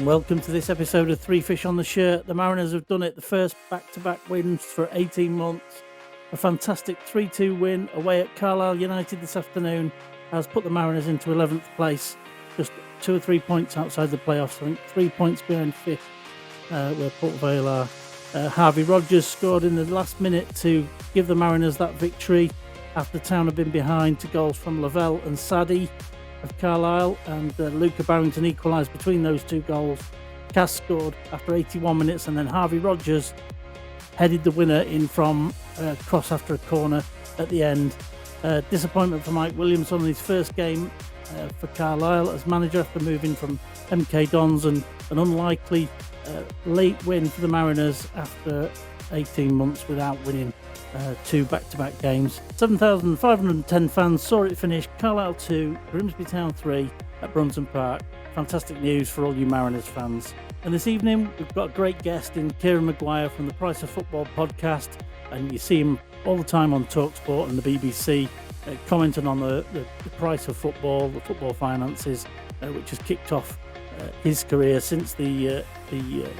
welcome to this episode of Three Fish on the Shirt. The Mariners have done it, the first back-to-back wins for 18 months. A fantastic 3-2 win away at Carlisle United this afternoon has put the Mariners into 11th place, just 2 or 3 points outside the playoffs. I think 3 points behind fifth, where Port Vale are. Harvey Rogers scored in the last minute to give the Mariners that victory after Town had been behind to goals from Lavelle and Sadie of Carlisle, and Luca Barrington equalised between those two goals. Cass scored after 81 minutes, and then Harvey Rogers headed the winner in from a cross after a corner at the end. Disappointment for Mike Williams on his first game for Carlisle as manager after moving from MK Dons, and an unlikely late win for the Mariners after 18 months without winning two back-to-back games. 7,510 fans saw it finish Carlisle 2, Grimsby Town 3 at Brunton Park. Fantastic news for all you Mariners fans. And this evening we've got a great guest in Kieran Maguire from the Price of Football podcast, and you see him all the time on TalkSport and the BBC commenting on the price of football, the football finances, which has kicked off his career since the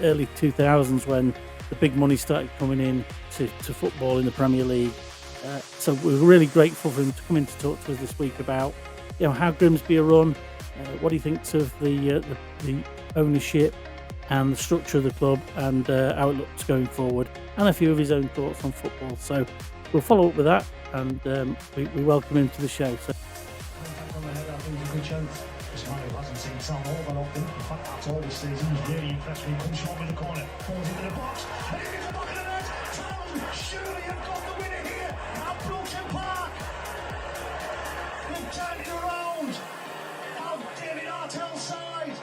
early 2000s when the big money started coming in to football in the Premier League. So we're really grateful for him to come in to talk to us this week about how Grimsby are run, what he thinks of the ownership and the structure of the club, and how it looks going forward, and a few of his own thoughts on football. So we'll follow up with that, and we welcome him to the show. So. Hasn't seen Tom all that often. In fact, that's all this season. He's really impressed when he comes short with the corner. Falls into the box. And it is the back of the net. Tom, surely you've got the winner here at Brunton Park. They've turned it around. How David Artell's side.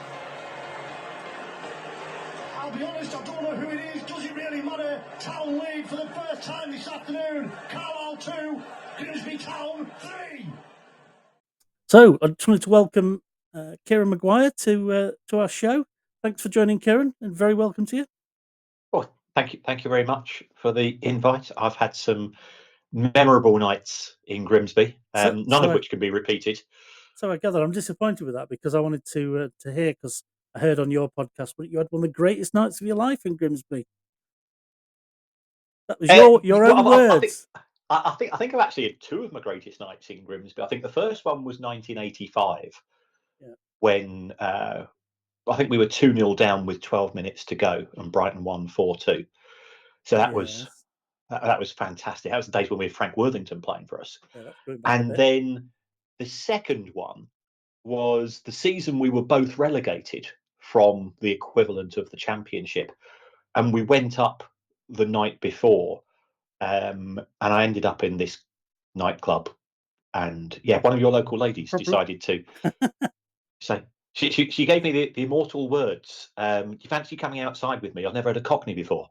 I'll be honest, I don't know who it is. Does it really matter? Town lead for the first time this afternoon. Carlisle 2, Grimsby Town 3. So I just wanted to welcome Kieran Maguire to our show. Thanks for joining, Kieran, and very welcome to you. Well, thank you very much for the invite. I've had some memorable nights in Grimsby, none of which can be repeated. So I gather I'm disappointed with that, because I wanted to hear, because I heard on your podcast, but you had one of the greatest nights of your life in Grimsby. That was your own words. I think I've actually had two of my greatest nights in Grimsby. I think the first one was 1985, when I think we were 2-0 down with 12 minutes to go, and Brighton won 4-2. So that was fantastic. That was the days when we had Frank Worthington playing for us. And then the second one was the season we were both relegated from the equivalent of the Championship, and we went up the night before. And I ended up in this nightclub, and one of your local ladies decided to say, she gave me the immortal words, "Do you fancy coming outside with me? I've never had a Cockney before."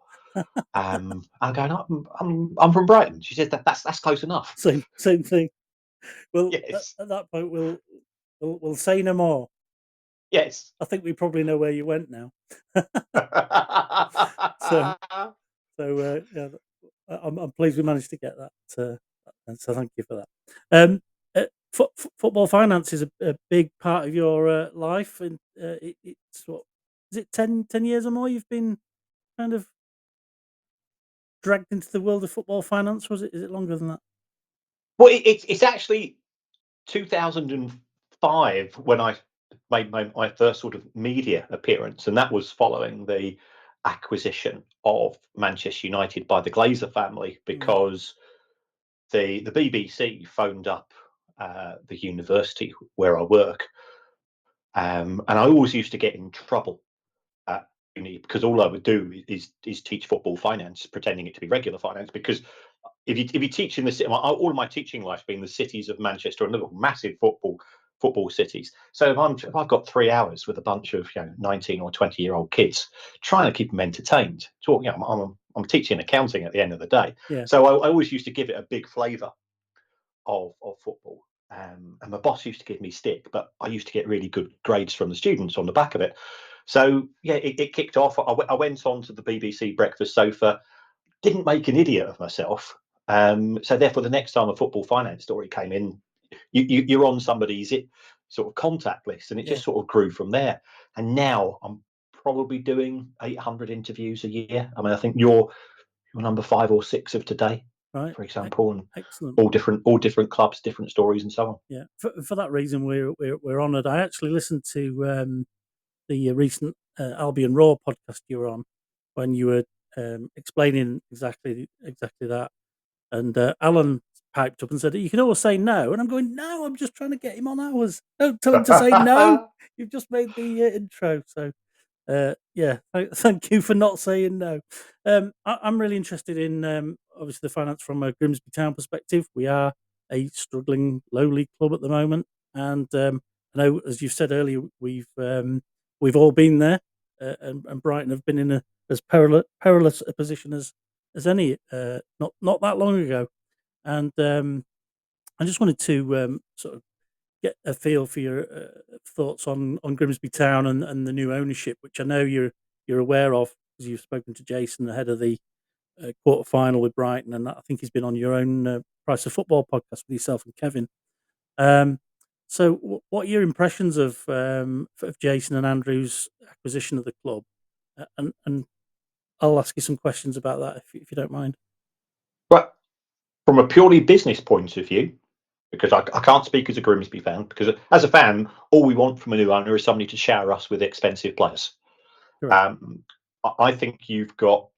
I'm going, I'm from Brighton. She said that's close enough. Same thing. Well, yes. At that point, we'll say no more. Yes, I think we probably know where you went now. I'm pleased we managed to get that, and so thank you for that. Football finance is a big part of your life, and it's what is it 10 years or more you've been kind of dragged into the world of football finance? Is it longer than that? Well, it's actually 2005 when I made my first sort of media appearance, and that was following the acquisition of Manchester United by the Glazer family, because the BBC phoned up the university where I work, and I always used to get in trouble at uni, because all I would do is teach football finance, pretending it to be regular finance, because if you teach in the city, all of my teaching life's been the cities of Manchester and little massive football cities. So if I've got 3 hours with a bunch of 19 or 20-year-old kids, trying to keep them entertained, I'm teaching accounting at the end of the day. Yeah. So I always used to give it a big flavour of football. And my boss used to give me stick, but I used to get really good grades from the students on the back of it. So it kicked off. I went on to the BBC breakfast sofa, didn't make an idiot of myself. So therefore, the next time a football finance story came in, you're on somebody's sort of contact list, and it just sort of grew from there. And now I'm probably doing 800 interviews a year. I mean, I think you're number 5 or 6 of today, right. for example, and Excellent. all different clubs, different stories, and so on. Yeah, for that reason, we're honoured. I actually listened to the recent Albion Raw podcast you were on when you were explaining exactly that, and Alan piped up and said, "You can always say no," and I'm going, "No, I'm just trying to get him on ours. Don't tell him to say no. You've just made the intro, so." Yeah, thank you for not saying no. I'm really interested in obviously the finance from a Grimsby Town perspective. We are a struggling, lowly club at the moment, and I know, as you said earlier, we've all been there, and Brighton have been in as perilous a position as any not that long ago, and I just wanted to sort of get a feel for your thoughts on Grimsby Town and the new ownership, which I know you're aware of because you've spoken to Jason ahead of the quarter final with Brighton, and I think he's been on your own Price of Football podcast with yourself and Kevin. So, what are your impressions of Jason and Andrew's acquisition of the club? And I'll ask you some questions about that if you don't mind. But from a purely business point of view, because I can't speak as a Grimsby fan, because as a fan, all we want from a new owner is somebody to shower us with expensive players. I think you've got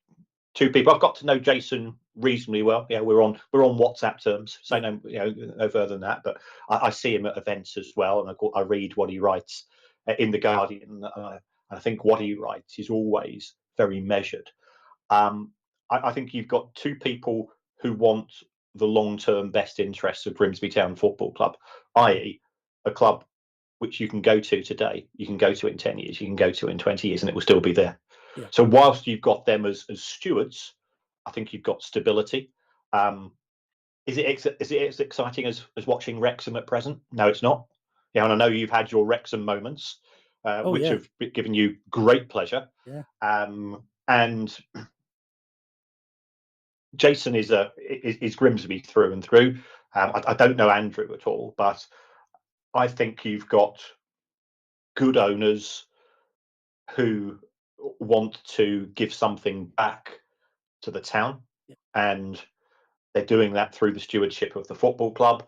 2 people. I've got to know Jason reasonably well. Yeah, we're on WhatsApp terms. Say no, no further than that. But I see him at events as well, and I read what he writes in the Guardian. I think what he writes is always very measured. I think you've got 2 people who want the long-term best interests of Grimsby Town Football Club, i.e., a club which you can go to today, you can go to in 10 years, you can go to in 20 years, and it will still be there. Yeah. So whilst you've got them as stewards, I think you've got stability. Is it as exciting as watching Wrexham at present? No, it's not. Yeah, and I know you've had your Wrexham moments, which have given you great pleasure. Yeah. And Jason is Grimsby through and through. I don't know Andrew at all, but I think you've got good owners who want to give something back to the town, and they're doing that through the stewardship of the football club.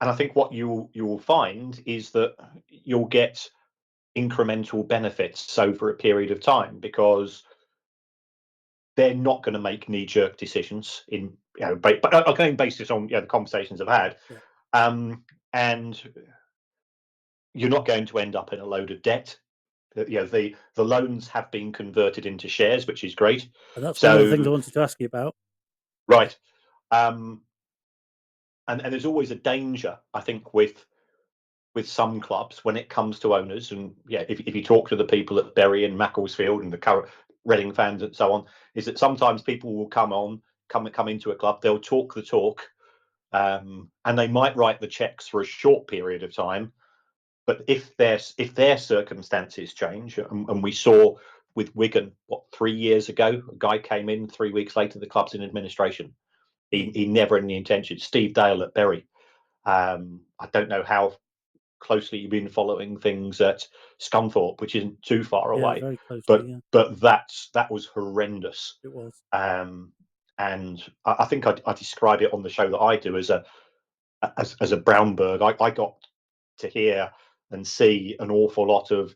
And I think what you'll find is that you'll get incremental benefits over a period of time, because they're not going to make knee-jerk decisions but again, based on the conversations I've had. And you're not going to end up in a load of debt. The loans have been converted into shares, which is great. And that's one of the things I wanted to ask you about. Right. And there's always a danger, I think, with some clubs when it comes to owners. And if you talk to the people at Bury and Macclesfield and the current Reading fans and so on, is that sometimes people will come into a club, they'll talk the talk, and they might write the checks for a short period of time. But if their circumstances change, and we saw with Wigan 3 years ago, a guy came in 3 weeks later, the club's in administration. He never had any intention. Steve Dale at Bury. I don't know how closely you've been following things at Scunthorpe, which isn't too far away. Very closely, but that was horrendous. It was. And I think I describe it on the show that I do as a Brownberg. I got to hear and see an awful lot of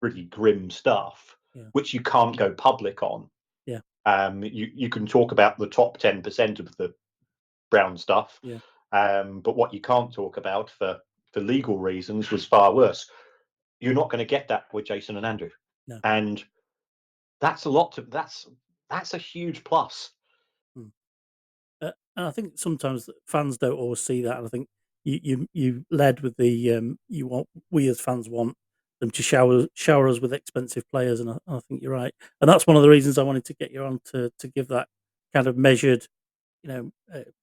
really grim stuff, which you can't go public on. You can talk about the top 10% of the Brown stuff, but what you can't talk about for legal reasons was far worse. You're not going to get that with Jason and Andrew, and that's that's a huge plus. And I think sometimes fans don't always see that. And I think you led with the we as fans want them to shower us with expensive players, and I think you're right. And that's one of the reasons I wanted to get you on to give that kind of measured,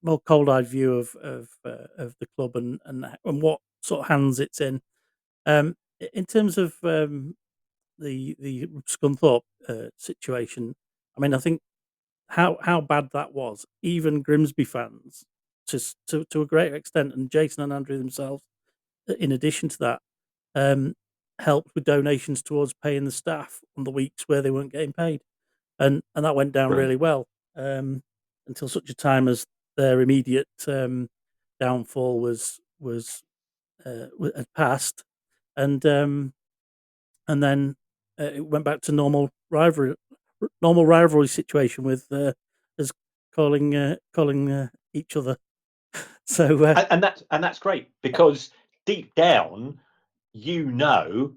more cold-eyed view of the club and what sort of hands it's in. In terms of the Scunthorpe situation, I mean, I think how bad that was, even Grimsby fans, to a greater extent, and Jason and Andrew themselves, in addition to that, helped with donations towards paying the staff on the weeks where they weren't getting paid, and that went down Brilliant. really well, until such a time as their immediate downfall had passed, and then it went back to normal rivalry situation with us calling each other. So And that's great, because deep down, the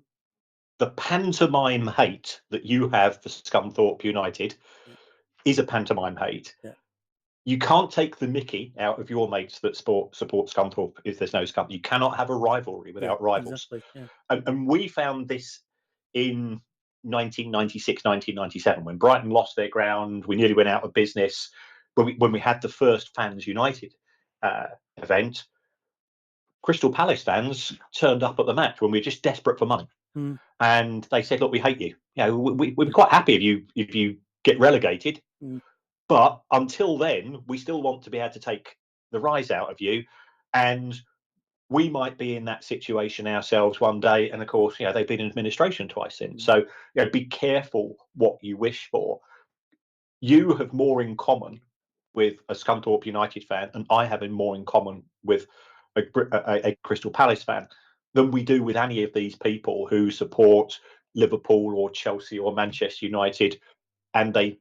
pantomime hate that you have for Scunthorpe United yeah, is a pantomime hate. yeah, You can't take the mickey out of your mates that support Scunthorpe if there's no Scunthorpe. You cannot have a rivalry yeah, without rivals. exactly, yeah, And we found this in 1996, 1997, when Brighton lost their ground. We nearly went out of business. When we had the first Fans United event, Crystal Palace fans turned up at the match when we were just desperate for money. mm, And they said, "Look, we hate you. We'd be quite happy if you get relegated, mm, but until then, we still want to be able to take the rise out of you, and we might be in that situation ourselves one day." And of course, they've been in administration twice since. mm, So, be careful what you wish for. You have more in common with a Scunthorpe United fan, and I have more in common with a Crystal Palace fan than we do with any of these people who support Liverpool or Chelsea or Manchester United, and they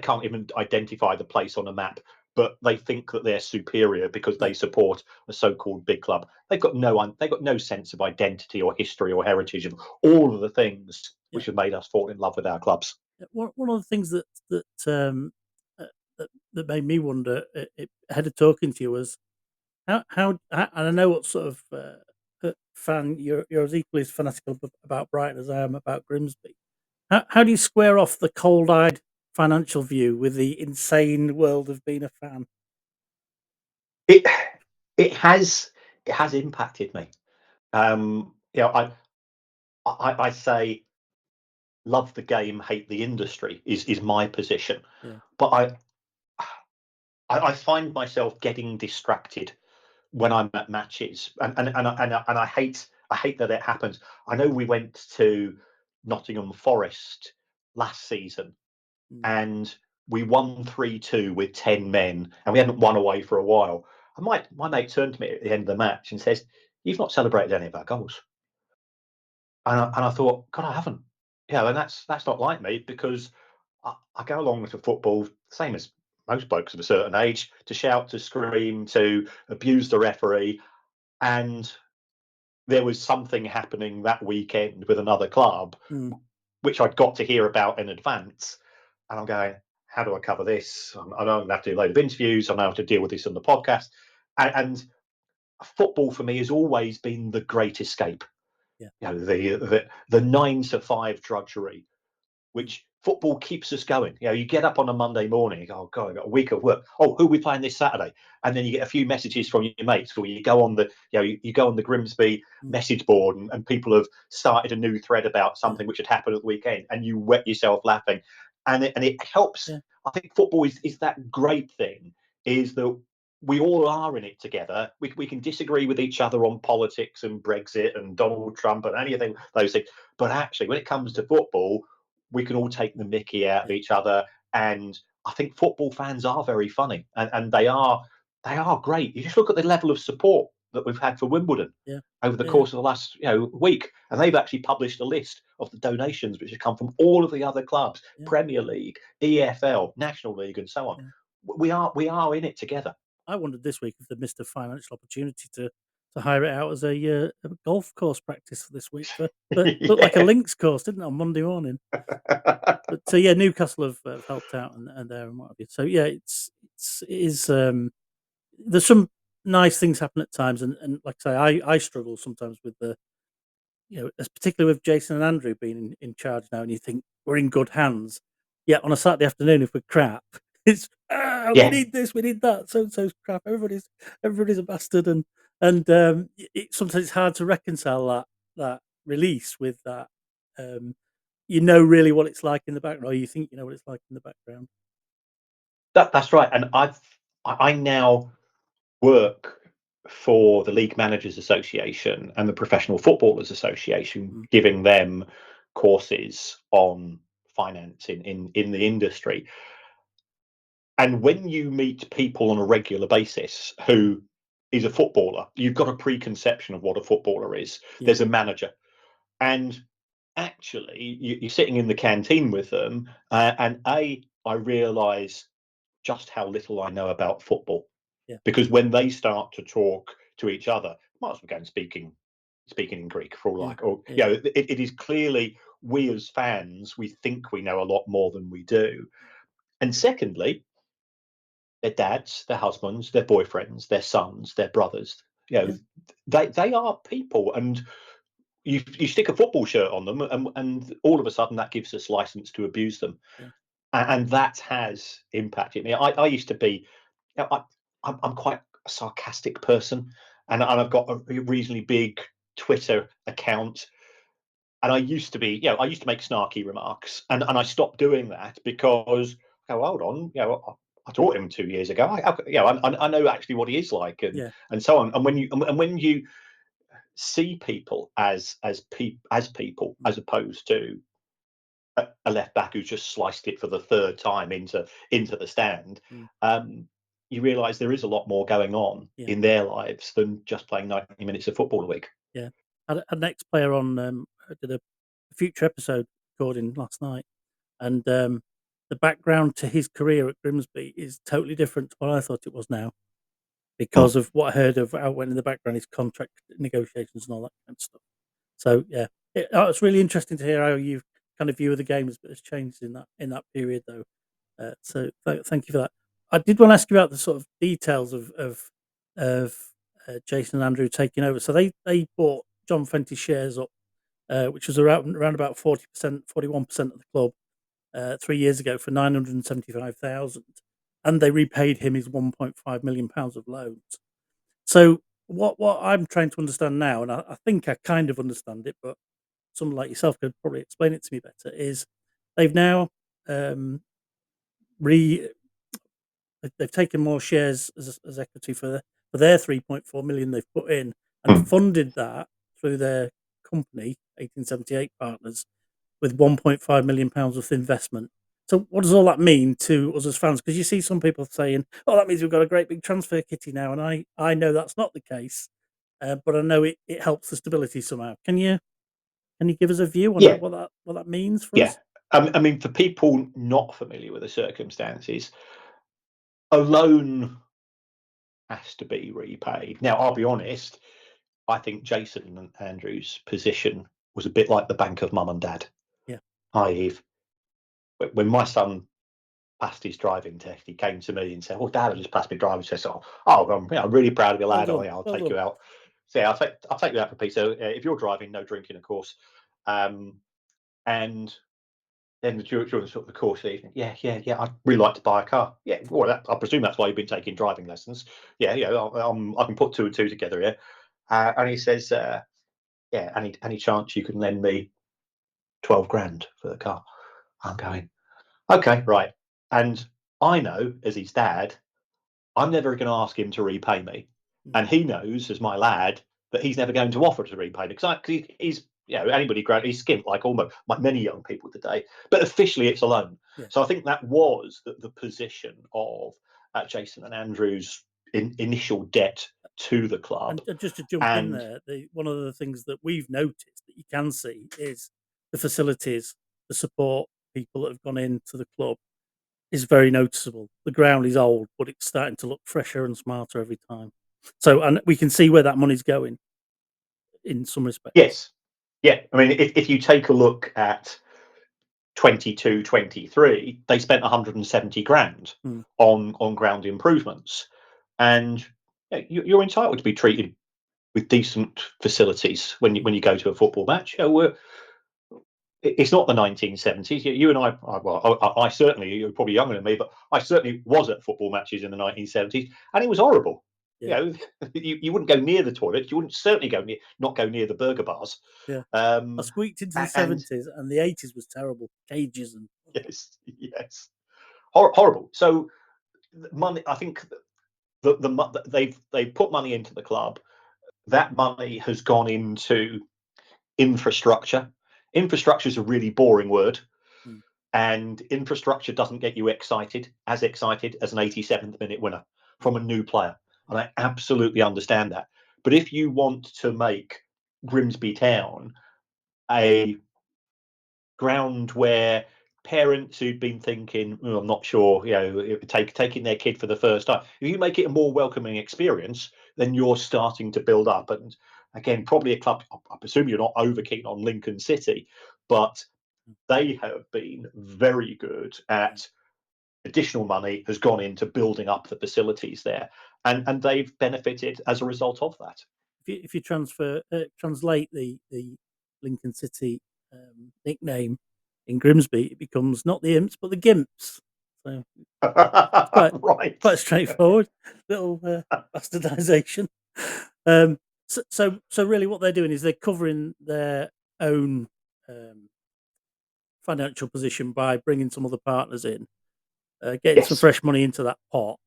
can't even identify the place on a map, but they think that they're superior because yeah, they support a so-called big club. They've got no sense of identity or history or heritage of all of the things yeah. which have made us fall in love with our clubs. One of the things uh, that made me wonder, ahead of talking to you, was and I know what sort of fan you're as equally as fanatical about Brighton as I am about Grimsby. How do you square off the cold-eyed financial view with the insane world of being a fan? It it has impacted me. I say love the game, hate the industry is my position, Yeah, but I find myself getting distracted when I'm at matches, and I hate that it happens. I know we went to Nottingham Forest last season, mm, and we won 3-2 with 10 men, and we hadn't won away for a while. And my mate turned to me at the end of the match and says, "You've not celebrated any of our goals." And I thought, God, I haven't. And that's not like me, because I go along to football, same as most blokes of a certain age, to shout, to scream, to abuse the referee. And there was something happening that weekend with another club, mm, which I'd got to hear about in advance. And I'm going, how do I cover this? I know I'm going to have to do a load of interviews. I know how to deal with this on the podcast. And football for me has always been the great escape. yeah, The 9 to 5 drudgery, mm, which football keeps us going. You get up on a Monday morning, you go, "Oh God, I've got a week of work. Oh, who are we playing this Saturday?" And then you get a few messages from your mates, or you go on you go on the Grimsby mm, message board, and people have started a new thread about yeah, something which had happened at the weekend, and you wet yourself laughing. And it helps. yeah, I think football is that great thing, is that we all are in it together. We can disagree with each other on politics and Brexit and Donald Trump and anything, those things. But actually, when it comes to football, we can all take the mickey out of yeah, each other. And I think football fans are very funny, and they are great. You just look at the level of support that we've had for Wimbledon yeah, over the yeah, course of the last week, and they've actually published a list of the donations which have come from all of the other clubs: yeah, Premier League, EFL, National League, and so on. yeah. We are in it together. I wondered this week if they missed a financial opportunity to hire it out as a golf course practice for this week. But looked like a Yeah. links course, didn't it, on Monday morning? But yeah, Newcastle have helped out and there and what have you. So yeah, it is. There's some nice things happen at times, and like I say, I struggle sometimes with particularly with Jason and Andrew being in charge now, and you think we're in good hands. Yeah, on a Saturday afternoon, if we're crap, it's we Yeah, need this, we need that. So and so's crap. Everybody's a bastard, sometimes it's hard to reconcile that release with that. Um, you know really what it's like in the background, or you think you know what it's like in the background. that's right. And I now work for the League Managers Association and the Professional Footballers Association, giving them courses on finance in the industry. And when you meet people on a regular basis who is a footballer, you've got a preconception of what a footballer is. Yeah. There's a manager. And actually, you're sitting in the canteen with them, and I realise just how little I know about football. Yeah. Because when they start to talk to each other, might as well go and speaking in Greek for all Yeah. like, or Yeah. it is clearly we as fans, we think we know a lot more than we do. And secondly, their dads, their husbands, their boyfriends, their sons, their brothers, they are people, and you stick a football shirt on them, and all of a sudden that gives us license to abuse them. Yeah. And that has impacted me. I used to be, I'm quite a sarcastic person, and I've got a reasonably big Twitter account. And I used to be, I used to make snarky remarks, and I stopped doing that because, hold on, I taught him 2 years ago. I know actually what he is like, and so on. And when you see people as people, as opposed to a left back who's just sliced it for the third time into the stand, you realise there is a lot more going on in their lives than just playing 90 minutes of football a week. Yeah, I had an ex-player on. Did a future episode recording last night, and the background to his career at Grimsby is totally different to what I thought it was now, because of what I heard of how it went in the background, his contract negotiations and all that kind of stuff. So yeah, it's really interesting to hear how you kind of view the games, but it's changed in that period though. So thank you for that. I did want to ask you about the sort of details of Jason and Andrew taking over. So they bought John Fenty's shares up, which was around about 40%, 41% of the club 3 years ago for 975,000, and they repaid him his 1.5 million pounds of loans. So what I'm trying to understand now, and I think I kind of understand it, but someone like yourself could probably explain it to me better, is they've now um, re they've taken more shares as equity for their 3.4 million they've put in, and funded that through their company 1878 Partners with 1.5 million pounds of investment. So what does all that mean to us as fans? Because you see some people saying, "Oh, that means we've got a great big transfer kitty now," and I know that's not the case, but I know it helps the stability somehow. Can you give us a view on Yeah, what that means for yeah. us? I mean, for people not familiar with the circumstances, a loan has to be repaid. Now, I'll be honest, I think Jason and Andrew's position was a bit like the bank of mum and dad. Yeah. I.e., when my son passed his driving test, he came to me and said, "Well, Dad, I just passed my driving test." So, I'm really proud of you, lad. Well done. I'll Well take done. you out. So, yeah, I'll take you out for pizza. If you're driving, no drinking, of course. And then during sort of the course of the evening, yeah, I'd really like to buy a car. Yeah, well, I presume that's why you've been taking driving lessons. Yeah, I can put two and two together here. And he says, yeah, any chance you can lend me 12 grand for the car? I'm going, okay, right. And I know, as his dad, I'm never going to ask him to repay me. And he knows, as my lad, that he's never going to offer to repay me because he's, anybody he's skint like many young people today. But officially, it's a loan. Yeah. So I think that was the position of Jason and Andrew's initial debt to the club. And just to jump in there, one of the things that we've noticed that you can see is the facilities, the support people that have gone into the club is very noticeable. The ground is old, but it's starting to look fresher and smarter every time. So, and we can see where that money's going in some respects. Yes. Yeah. I mean, if you take a look at 22-23, they spent 170 grand on ground improvements, and you're entitled to be treated with decent facilities when you go to a football match. It's not the 1970s. You and I certainly, you're probably younger than me, but I certainly was at football matches in the 1970s, and it was horrible. Yeah. You wouldn't go near the toilets. You wouldn't certainly not go near the burger bars. Yeah. I squeaked into the 70s, and the 80s was terrible. Cages and yes, horrible. So money, I think they've put money into the club. That money has gone into infrastructure. Infrastructure is a really boring word, and infrastructure doesn't get you excited as an 87th minute winner from a new player. And I absolutely understand that. But if you want to make Grimsby Town a ground where parents who've been thinking, oh, I'm not sure, taking their kid for the first time, if you make it a more welcoming experience, then you're starting to build up. And again, probably a club, I presume you're not over keen on Lincoln City, but they have been very good at additional money has gone into building up the facilities there, and they've benefited as a result of that. If you translate the Lincoln City nickname in Grimsby, it becomes not the Imps but the Gimps. So Right. Quite straightforward little bastardization. So really, what they're doing is they're covering their own financial position by bringing some other partners in, getting some fresh money into that pot,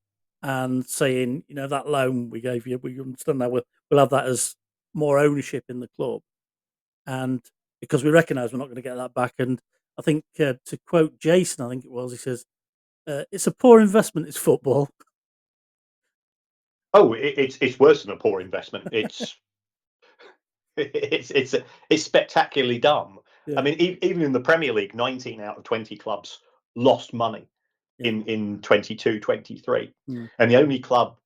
and saying, that loan we gave you, we understand now we'll have that as more ownership in the club, and because we recognise we're not going to get that back. And I think to quote Jason, I think it was, he says, "It's a poor investment. It's football." Oh, it's worse than a poor investment. It's it's spectacularly dumb. Yeah. I mean, even in the Premier League, 19 out of 20 clubs lost money in 22-23, and the only club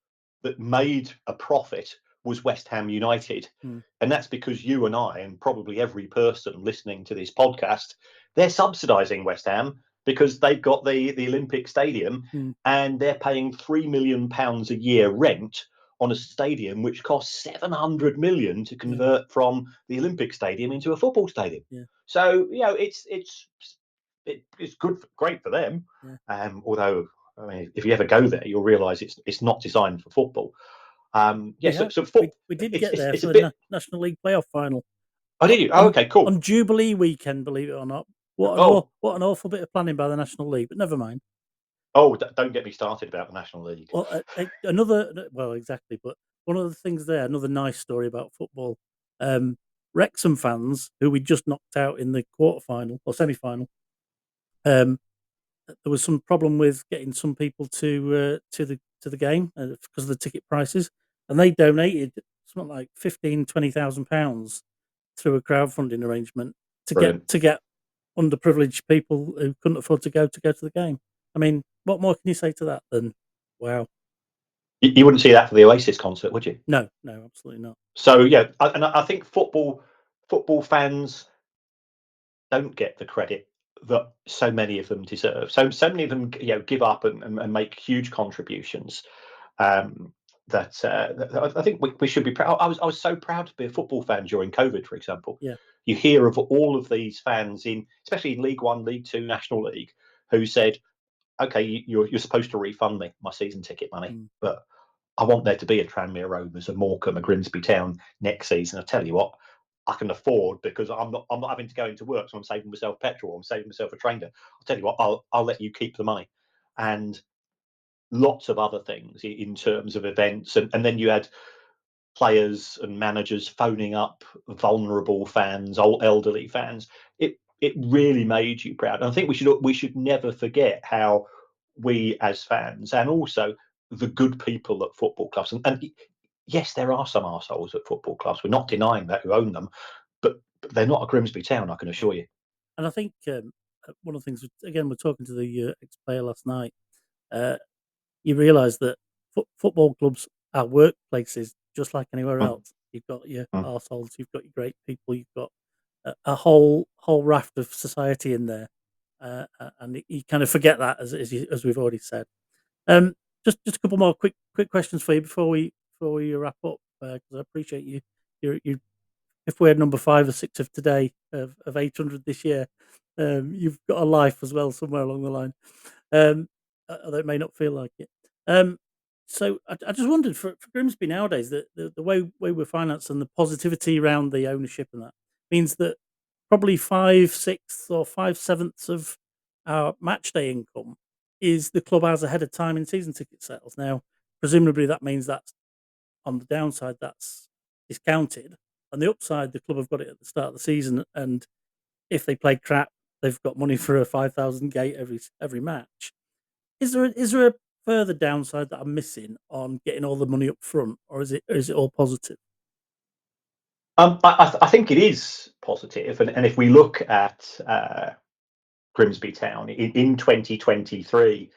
that made a profit was West Ham United, and that's because you and I, and probably every person listening to this podcast, they're subsidising West Ham because they've got the Olympic Stadium, and they're paying £3 million a year rent on a stadium which costs 700 million to convert from the Olympic Stadium into a football stadium. So it's great for them. Although, I mean, if you ever go there, you'll realise it's not designed for football. We did get there for the National League playoff final. Oh, did you? Oh, okay, cool. On Jubilee weekend, believe it or not. What an awful bit of planning by the National League, but never mind. Oh, don't get me started about the National League. Well, exactly. But one of the things there, another nice story about football. Wrexham fans, who we just knocked out in the quarterfinal or semi-final, there was some problem with getting some people to the game because of the ticket prices, and they donated something like £15,000-20,000 through a crowdfunding arrangement to get underprivileged people who couldn't afford to go to the game. I mean, what more can you say to that than wow? You wouldn't see that for the Oasis concert, would you? No, absolutely not. So yeah, and I think football fans don't get the credit that so many of them deserve. So many of them, give up and make huge contributions. That I think we should be proud. I was so proud to be a football fan during COVID, for example. Yeah. You hear of all of these fans especially in League One, League Two, National League, who said, "Okay, you're supposed to refund me my season ticket money, but I want there to be a Tranmere Rovers, a Morecambe, a Grimsby Town next season." I tell you what, I can afford because I'm not having to go into work, so I'm saving myself petrol. I'm saving myself a train. I'll tell you what, I'll let you keep the money, and lots of other things in terms of events, and then you had players and managers phoning up vulnerable fans, old elderly fans. It really made you proud. And I think we should never forget how we as fans, and also the good people at football clubs, and yes, there are some arseholes at football clubs. We're not denying that, who own them, but they're not a Grimsby Town, I can assure you. And I think one of the things, again, we're talking to the ex-player last night. You realise that football clubs are workplaces just like anywhere else. You've got your arseholes, you've got your great people, you've got a whole raft of society in there, and you kind of forget that as we've already said. Just a couple more quick questions for you before we wrap up, because I appreciate you. If we're number 5 or 6 of today of 800 this year, you've got a life as well somewhere along the line. Although it may not feel like it. So I just wondered for Grimsby nowadays, the way we're financed and the positivity around the ownership and that means that probably 5/6 or 5/7 of our match day income is the club has ahead of time in season ticket sales. Now, presumably that means that's on the downside, that's discounted. On the upside, the club have got it at the start of the season, and if they play crap, they've got money for a 5,000 gate every match. Is there a further downside that I'm missing on getting all the money up front, or is it all positive? I think it is positive, and if we look at Grimsby Town in 2023,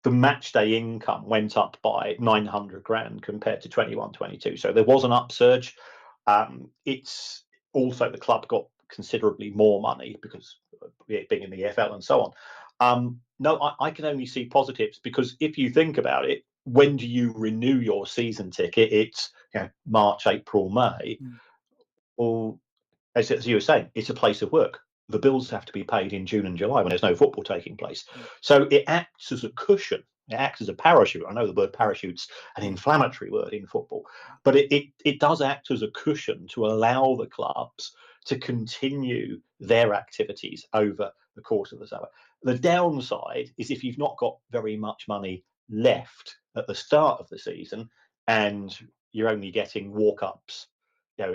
the match day income went up by 900 grand compared to 21-22. So there was an upsurge. It's also the club got considerably more money because it being in the EFL and so on. No, I can only see positives, because if you think about it, when do you renew your season ticket? It's March, April, May. Well, as you were saying, it's a place of work. The bills have to be paid in June and July when there's no football taking place. So it acts as a cushion. It acts as a parachute. I know the word parachute's an inflammatory word in football, but it does act as a cushion to allow the clubs to continue their activities over the course of the summer. The downside is if you've not got very much money left at the start of the season and you're only getting walk-ups,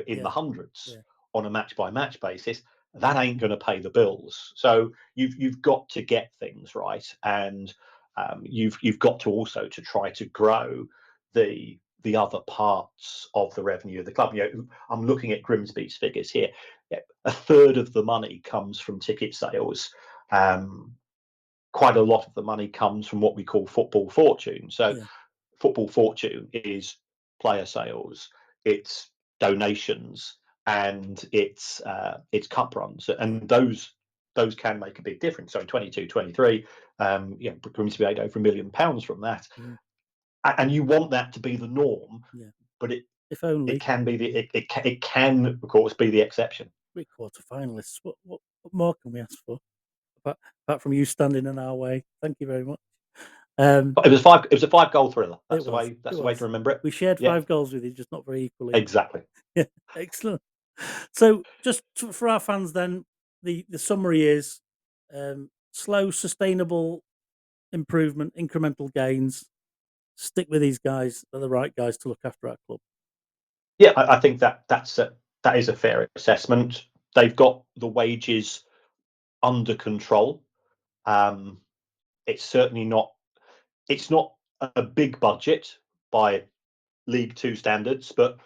in the hundreds on a match by match basis, that ain't going to pay the bills. So you've got to get things right, and you've got to also to try to grow the other parts of the revenue of the club. I'm looking at Grimsby's figures here. A third of the money comes from ticket sales. Quite a lot of the money comes from what we call football fortune. So football fortune is player sales, it's donations, and it's cup runs, and those can make a big difference. So in 22-23, Grimsby made over £1 million from that, and you want that to be the norm, but if only it can be it can of course be the exception. 3/4 finalists. What more can we ask for? Apart from you standing in our way, thank you very much. But it was a 5-goal thriller. That's the way to remember it. We shared 5 goals with you, just not very equally. Exactly. Yeah, excellent. So, just for our fans, then the summary is slow, sustainable improvement, incremental gains. Stick with these guys; they're the right guys to look after our club. Yeah, I think that is a fair assessment. They've got the wages under control. It's certainly not. It's not a big budget by League Two standards, but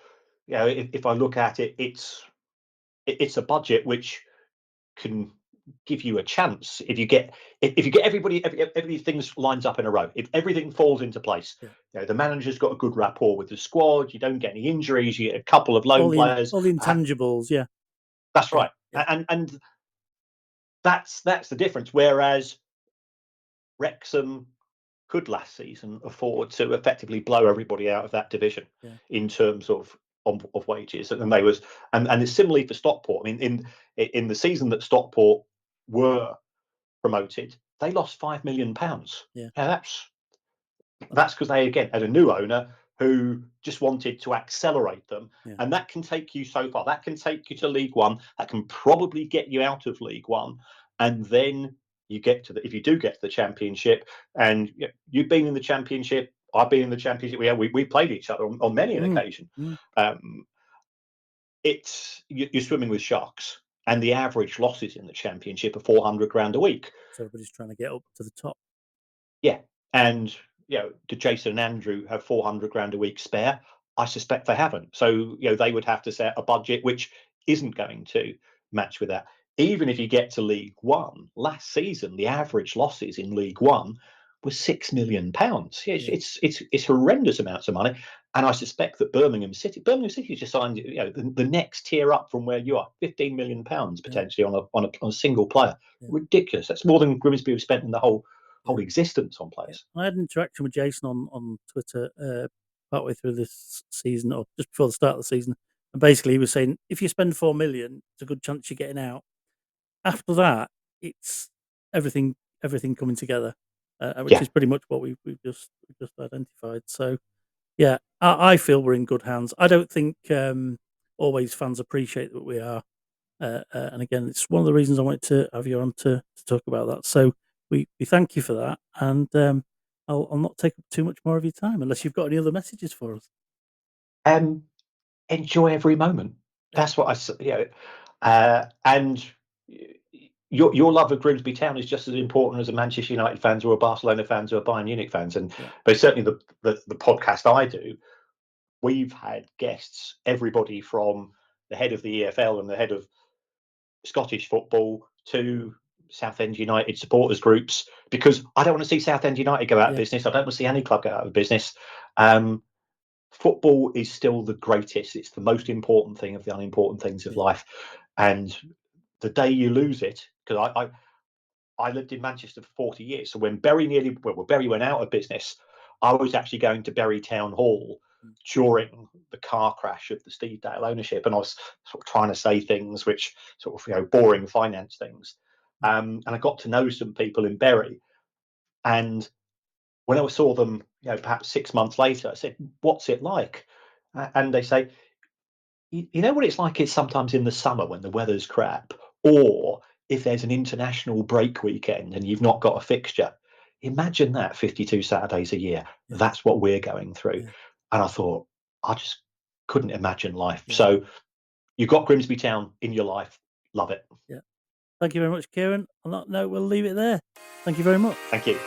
if I look at it, it's a budget which can give you a chance if you get everybody things lines up in a row. If everything falls into place, the manager's got a good rapport with the squad. You don't get any injuries. You get a couple of loan players. All the intangibles, that's right. And that's the difference. Whereas Wrexham could last season afford to effectively blow everybody out of that division in terms of wages, and it's similarly for Stockport. I mean, in the season that Stockport were promoted, they lost £5 million. That's because they again had a new owner who just wanted to accelerate them, and that can take you so far. That can take you to League One. That can probably get you out of League One, and then you get to if you do get to the Championship, and you've been in the Championship, I've been in the Championship. We played each other on many an occasion. You're swimming with sharks, and the average losses in the Championship are 400 grand a week. So everybody's trying to get up to the top. Yeah, and do Jason and Andrew have 400 grand a week spare? I suspect they haven't. So they would have to set a budget which isn't going to match with that. Even if you get to League One, last season the average losses in League One was £6 million. It's horrendous amounts of money, and I suspect that Birmingham City just signed the next tier up from where you are, £15 million potentially on a single player. Ridiculous. That's more than Grimsby have spent in the whole existence on players. I had an interaction with Jason on Twitter partway through this season, or just before the start of the season, and basically he was saying if you spend £4 million, it's a good chance you're getting out. After that, it's everything coming together, which is pretty much what we've just identified. So, I feel we're in good hands. I don't think always fans appreciate that we are, and again, it's one of the reasons I wanted to have you on to talk about that. So we thank you for that, and I'll not take up too much more of your time unless you've got any other messages for us. Enjoy every moment. That's what and your love of Grimsby Town is just as important as a Manchester United fans or a Barcelona fans or a Bayern Munich fans. And but certainly the podcast I do, we've had guests, everybody from the head of the EFL and the head of Scottish football to Southend United supporters groups, because I don't want to see Southend United go out of business. I don't want to see any club go out of business. Football is still the greatest. It's the most important thing of the unimportant things of life. And the day you lose it, because I lived in Manchester for 40 years. So when Bury went out of business, I was actually going to Bury Town Hall during the car crash of the Steve Dale ownership. And I was sort of trying to say things which sort of, boring finance things. And I got to know some people in Bury. And when I saw them, perhaps 6 months later, I said, "What's it like?" And they say, "You know what it's like is sometimes in the summer when the weather's crap, or if there's an international break weekend and you've not got a fixture. Imagine that 52 Saturdays a year. That's what we're going through." And I thought, I just couldn't imagine life. So you've got Grimsby Town in your life. Love it. Yeah. Thank you very much, Kieran. On that note, we'll leave it there. Thank you very much. Thank you.